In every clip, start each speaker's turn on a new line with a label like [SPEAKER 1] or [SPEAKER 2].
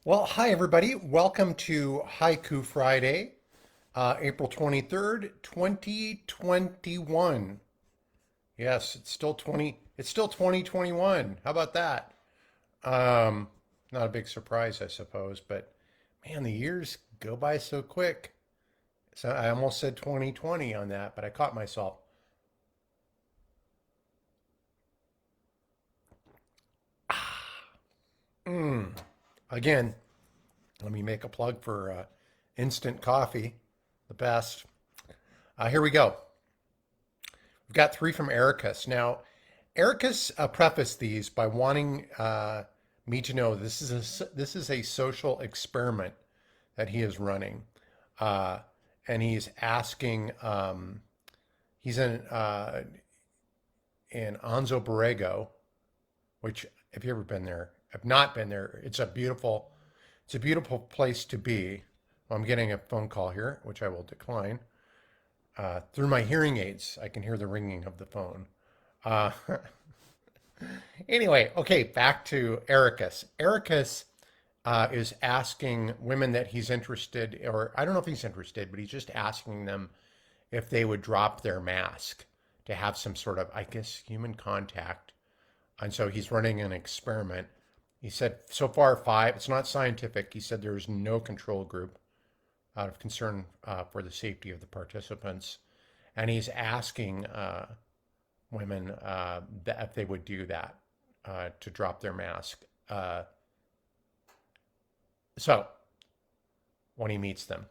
[SPEAKER 1] Well, hi everybody. Welcome to Haiku Friday, April 23rd, 2021. Yes, it's still 2021. How about that? Um, Not a big surprise, I suppose, but man, the years go by so quick. So I almost said 2020 on that, but I caught myself. Mm. Again, let me make a plug for instant coffee, the best. Here we go. We've got three from Ericus. Now, Ericus prefaced these by wanting me to know this is a social experiment that he is running, uh, and he's asking. He's in Anzo Borrego, which have you ever been there? I've not been there. It's a beautiful place to be. Well, I'm getting a phone call here, which I will decline. Through my hearing aids, I can hear the ringing of the phone. Uh, Anyway, okay, back to Ericus. Ericus is asking women that he's interested, or I don't know if he's interested, but he's just asking them if they would drop their mask to have some sort of, I guess, human contact. And so he's running an experiment. He said so far five. It's not scientific. He said there's no control group out of concern for the safety of the participants, and he's asking women that if they would do that to drop their mask. So when he meets them,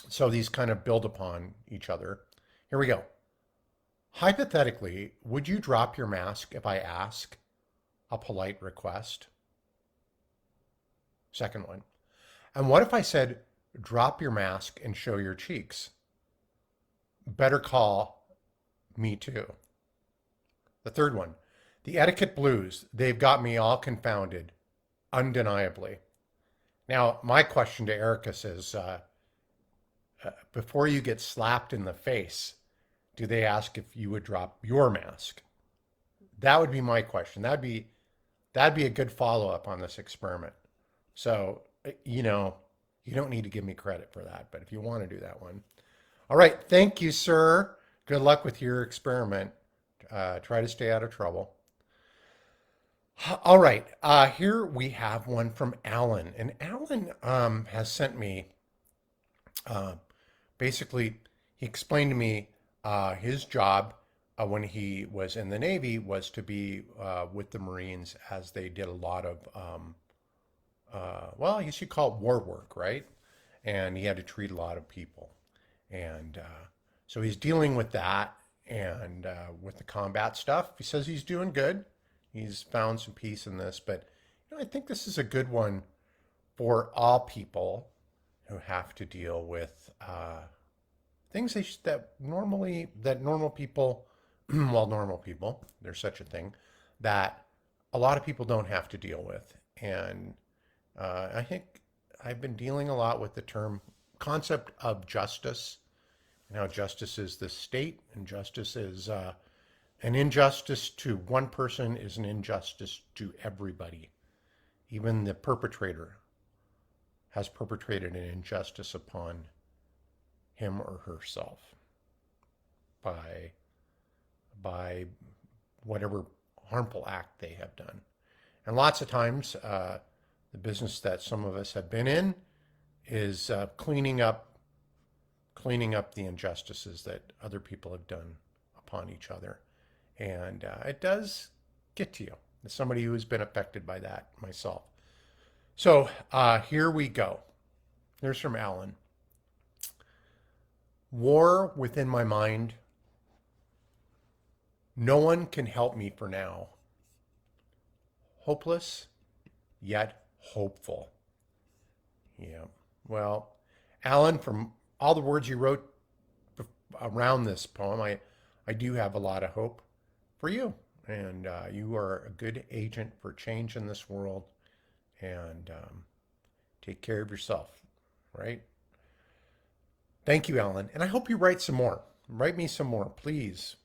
[SPEAKER 1] so these kind of build upon each other. Here we go. Hypothetically, would you drop your mask if I ask a polite request? Second one. And what if I said, drop your mask and show your cheeks? Better call me too. The third one. The etiquette blues, they've got me all confounded, undeniably. Now, my question to Ericus is before you get slapped in the face, do they ask if you would drop your mask? That would be my question. That'd be a good follow up on this experiment. So, you don't need to give me credit for that, but if you want to do that one. All right. Thank you, sir. Good luck with your experiment. Try to stay out of trouble. All right. Here we have one from Alan. And Alan has sent me uh, basically, he explained to me his job when he was in the Navy was to be with the Marines as they did a lot of, well, I guess you call it war work, right? And he had to treat a lot of people. And so he's dealing with that and with the combat stuff. He says he's doing good. He's found some peace in this, but I think this is a good one for all people who have to deal with things that normal people, well, normal people, there's such a thing that a lot of people don't have to deal with, and I think I've been dealing a lot with the term concept of justice and how justice is the state and justice is an injustice to one person is an injustice to everybody. Even the perpetrator has perpetrated an injustice upon him or herself by by whatever harmful act they have done. And lots of times, the business that some of us have been in is cleaning up the injustices that other people have done upon each other, and it does get to you. As somebody who has been affected by that myself. So here we go. Here's from Alan. War within my mind. No one can help me for now. Hopeless, yet hopeful. Yeah. Well, Alan, from all the words you wrote around this poem, I do have a lot of hope for you. And you are a good agent for change in this world. And take care of yourself, right? Thank you, Alan. And I hope you write some more. Write me some more, please.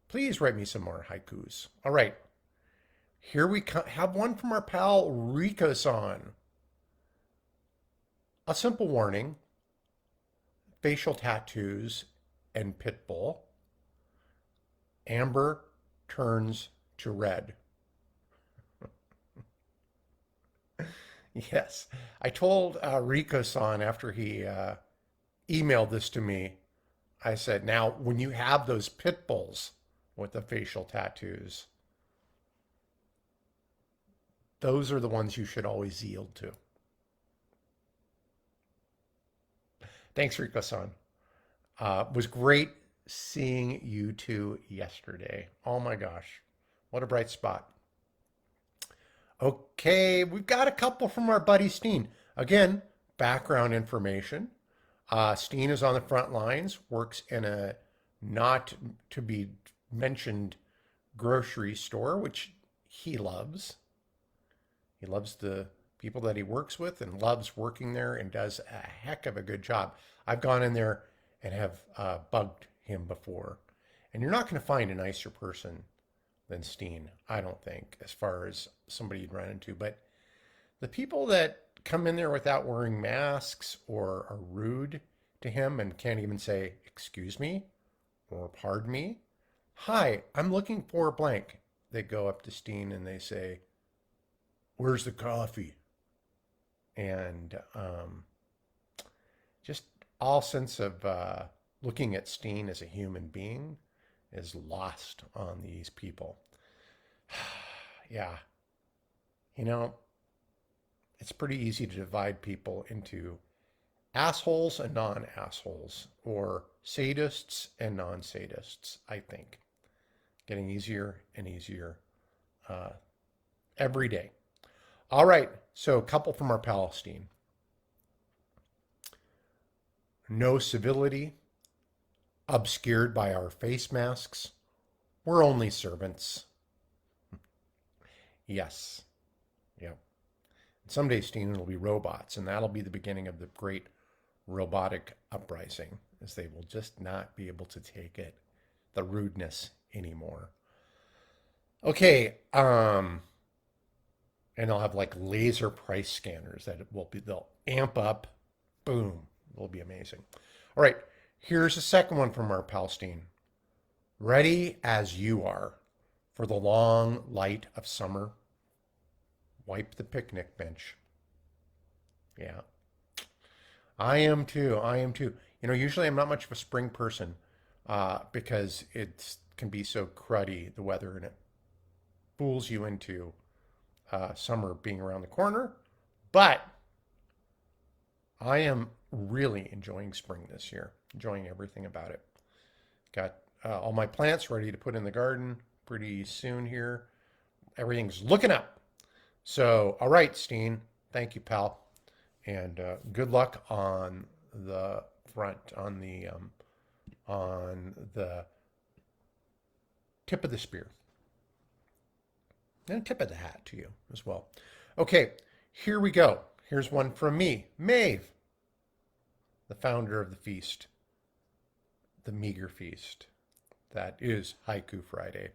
[SPEAKER 1] Please write me some more haikus. All right. Here we have one from our pal Rika-san. a simple warning: facial tattoos and pit bull. Amber turns to red. Yes. I told Rico-san after he emailed this to me, I said, now, when you have those pit bulls with the facial tattoos, those are the ones you should always yield to. Thanks, Rico-san. Was great seeing you two yesterday. Oh my gosh, what a bright spot. Okay, we've got a couple from our buddy Steen. Again, background information. Steen is on the front lines, works in a not to be mentioned grocery store, which he loves. He loves the people that he works with and loves working there and does a heck of a good job. I've gone in there and have bugged him before. And you're not going to find a nicer person than Steen, I don't think, as far as somebody you'd run into. But the people that come in there without wearing masks or are rude to him and can't even say, excuse me or pardon me, hi, I'm looking for blank. They go up to Steen and they say, where's the coffee? And just all sense of looking at Steen as a human being is lost on these people. Yeah. You know, it's pretty easy to divide people into assholes and non-assholes, or sadists and non-sadists, I think. Getting easier and easier every day. All right, so a couple from our Palestine. No civility, obscured by our face masks. We're only servants. Yes. Yeah. Someday, Steen, it'll be robots, and that'll be the beginning of the great robotic uprising, as they will just not be able to take it, the rudeness anymore. Okay, and they'll have like laser price scanners they'll amp up. Boom. It'll be amazing. All right, here's a second one from our Palestine. Ready as you are for the long light of summer. Wipe the picnic bench. Yeah. I am too. I am too. You know, usually I'm not much of a spring person because it can be so cruddy, the weather, and it fools you into summer being around the corner. But I am really enjoying spring this year, enjoying everything about it. Got all my plants ready to put in the garden pretty soon here. Everything's looking up. So, all right, Steen, thank you, pal. And good luck on the front, on the tip of the spear. And a tip of the hat to you as well. Okay, here we go. Here's one from me, Maeve, the founder of the feast, the meager feast. That is Haiku Friday.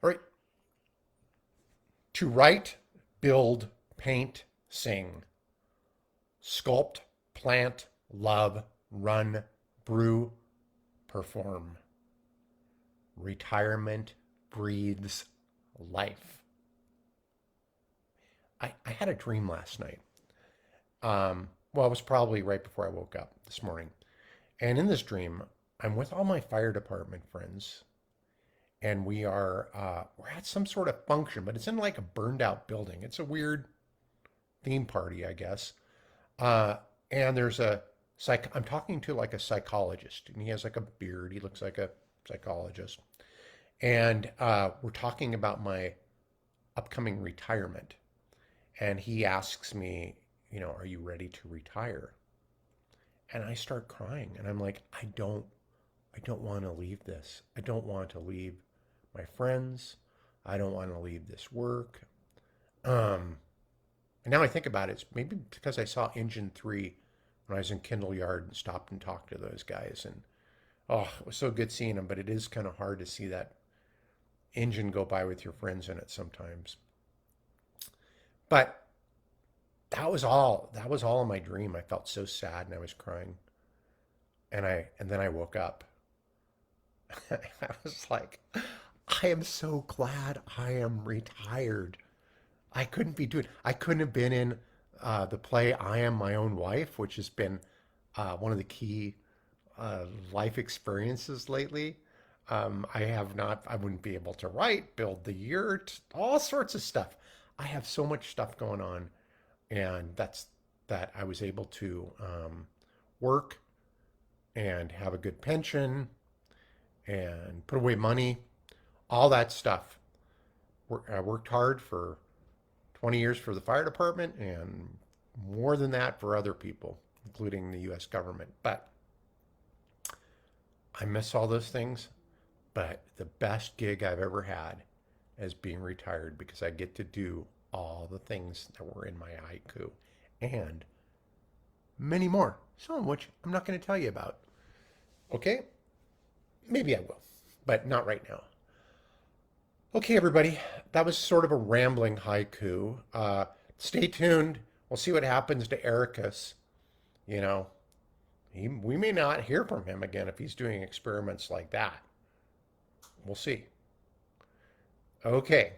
[SPEAKER 1] All right. To write, build, paint, sing, sculpt, plant, love, run, brew, perform. Retirement breathes life. I had a dream last night. Well, it was probably right before I woke up this morning. And in this dream, I'm with all my fire department friends, and we're at some sort of function, but it's in like a burned out building. It's a weird theme party, I guess. And there's I'm talking to like a psychologist, and he has like a beard. He looks like a psychologist. And we're talking about my upcoming retirement. And he asks me, you know, are you ready to retire? And I start crying, and I'm like, I don't want to leave this. I don't want to leave my friends. I don't want to leave this work. And now I think about it, it's maybe because I saw Engine 3 when I was in Kindle Yard and stopped and talked to those guys. And oh, it was so good seeing them, but it is kind of hard to see that engine go by with your friends in it sometimes. But That was all in my dream. I felt so sad and I was crying. And then I woke up. I was like, I am so glad I am retired. I couldn't have been in the play I Am My Own Wife, which has been one of the key life experiences lately. I have not, I wouldn't be able to write, build the yurt, all sorts of stuff. I have so much stuff going on, and that I was able to work and have a good pension and put away money, all that stuff. I worked hard for 20 years for the fire department and more than that for other people, including the US government. But I miss all those things. But the best gig I've ever had is being retired because I get to do all the things that were in my haiku and many more, some of which I'm not going to tell you about. Okay? Maybe I will, but not right now. Okay, everybody, that was sort of a rambling haiku. Stay tuned. We'll see what happens to Ericus. You know, we may not hear from him again if he's doing experiments like that. We'll see. Okay.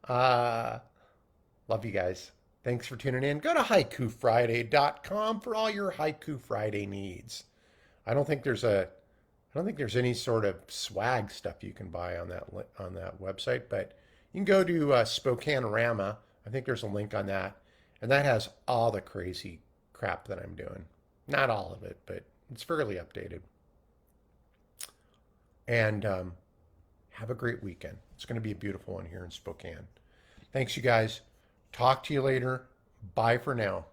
[SPEAKER 1] uh, love you guys. Thanks for tuning in. Go to haikufriday.com for all your Haiku Friday needs. I don't think there's a I don't think there's any sort of swag stuff you can buy on that website, but you can go to Spokane-rama. I think there's a link on that, and that has all the crazy crap that I'm doing. Not all of it, but it's fairly updated. And have a great weekend. It's going to be a beautiful one here in Spokane. Thanks, you guys. Talk to you later. Bye for now.